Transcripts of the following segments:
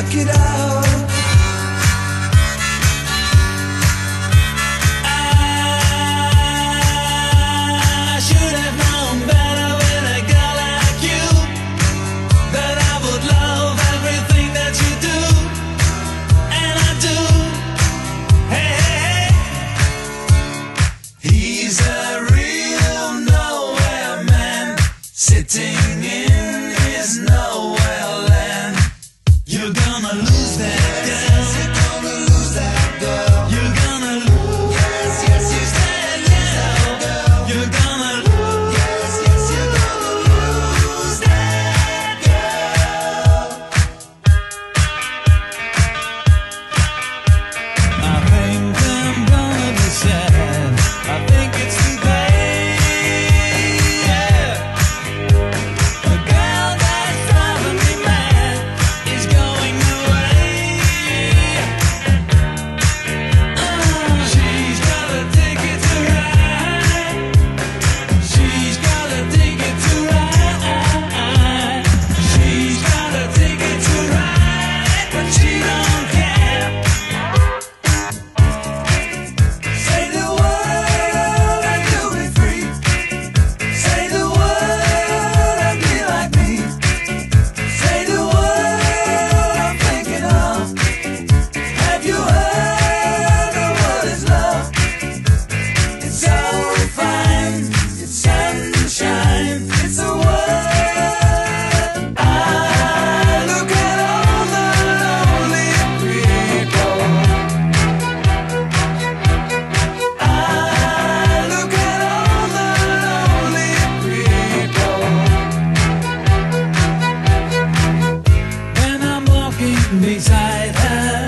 suck it out. I should have known better with a girl like you, that I would love everything that you do, and I do. Hey, hey, hey. He's a real nowhere man, sitting in his nowhere land. You're gonna lose that girl. You're gonna lose that girl. You're gonna lose. Yes, yes, yes, that girl. You're gonna lose. Yes, yes, you're gonna lose that girl. I think I'm gonna be sad. I think it's too late. Yeah. The girl that's driving me mad is going away. She's got a ticket to ride. She's got a ticket to ride. She's got a ticket to ride, but she don't care. Say the word and you'll be free. Say the word and be like me. Say the word I'm thinking of. Have you heard of what is love? It's so fine, it's sunshine, it's a word. I look at all the lonely people. I look at all the lonely people. When I'm walking beside her,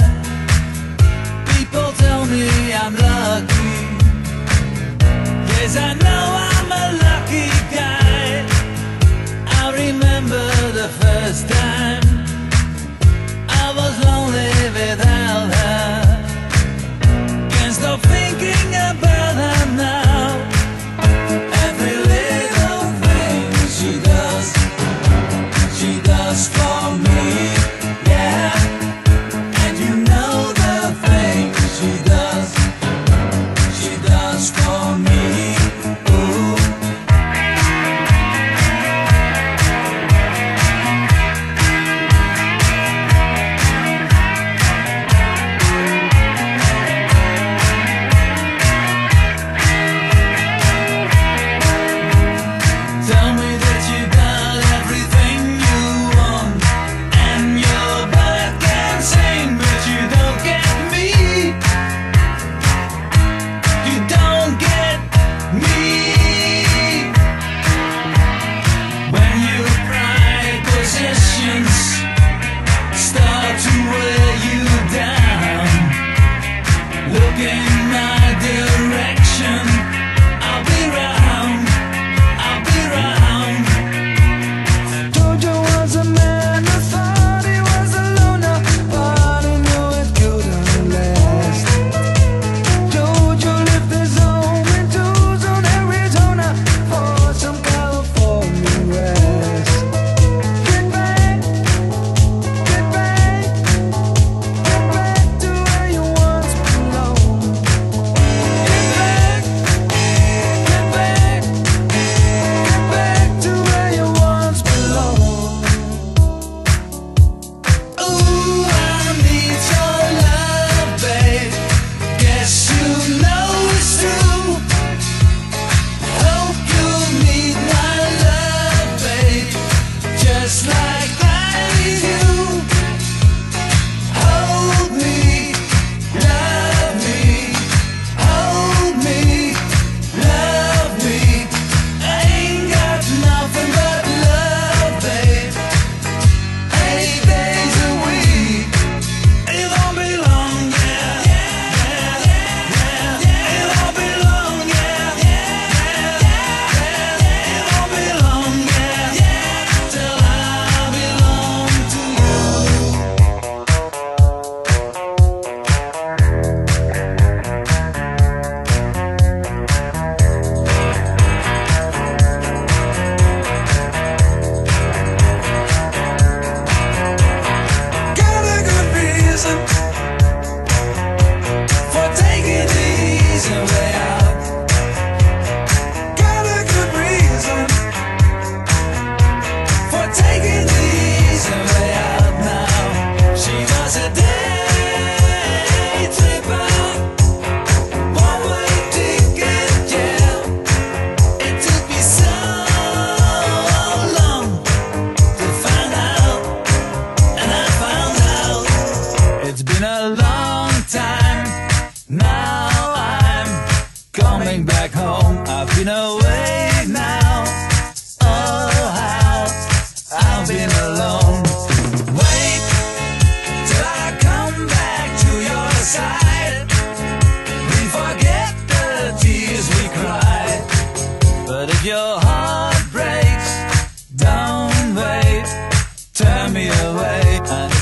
people tell me I'm lucky. Yes, I know I'm a lucky guy. I remember the first time I was lonely without her. Can't stop thinking about her now. Every little thing she does for me. Yeah.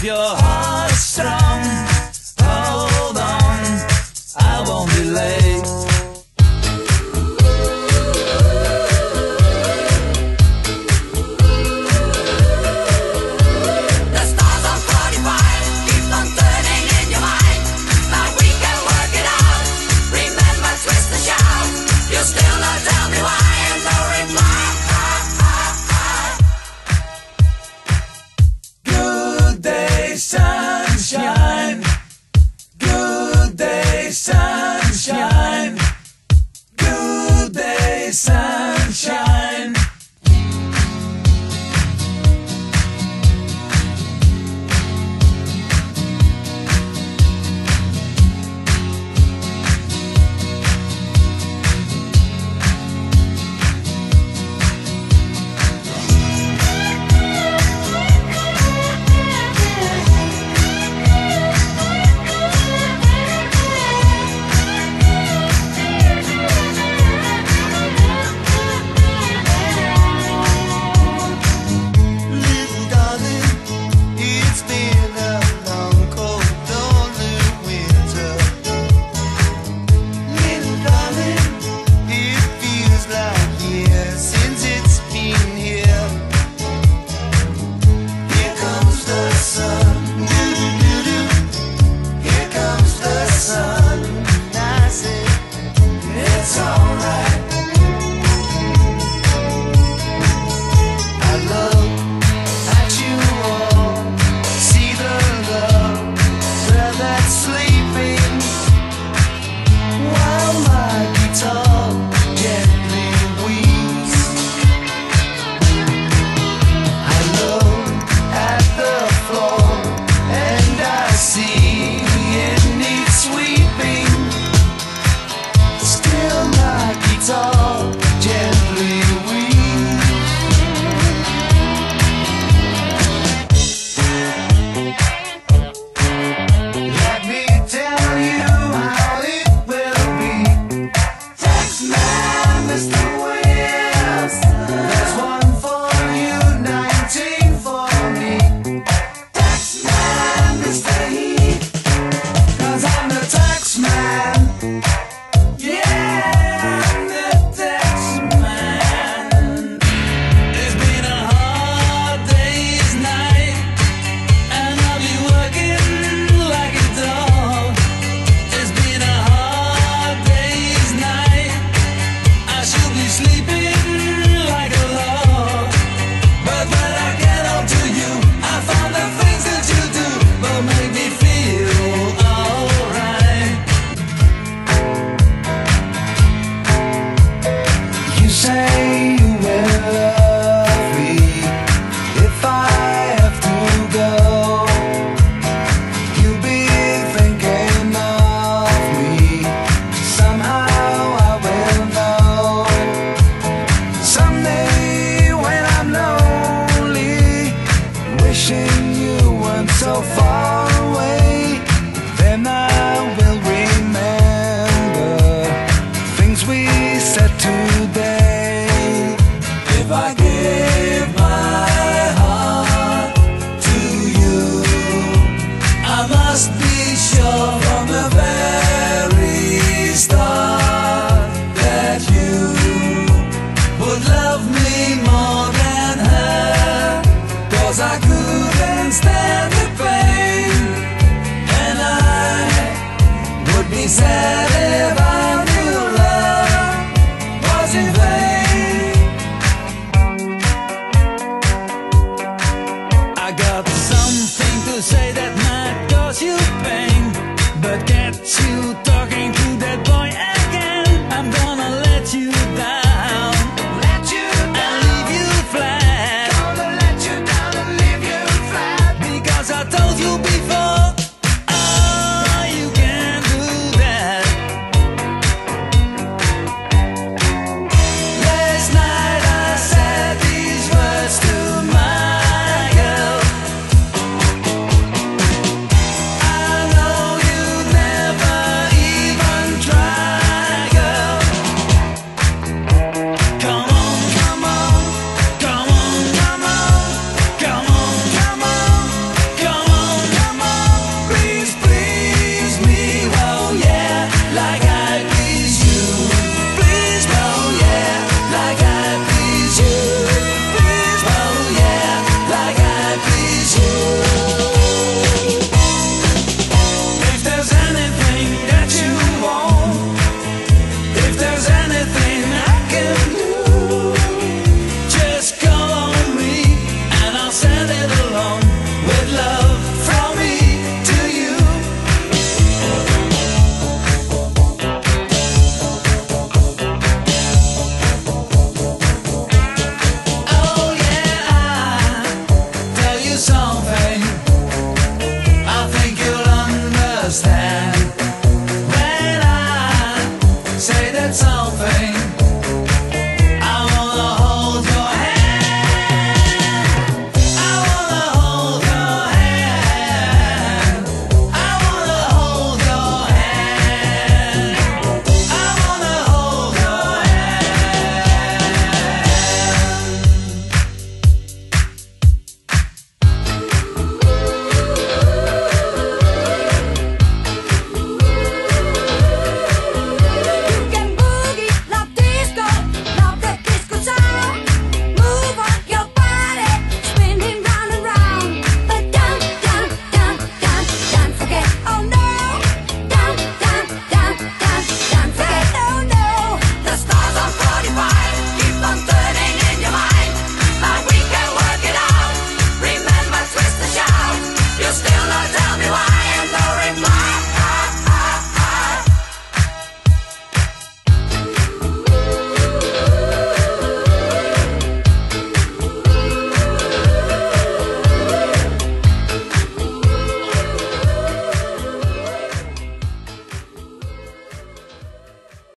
If your heart's strong, hold on, I won't be late. The stars are 45, keep on turning in your mind, but we can work it out. Remember, twist and shout, you still not tell me why, and no reply. Good day, sunshine. Good day, sunshine. Good day, sunshine. I told you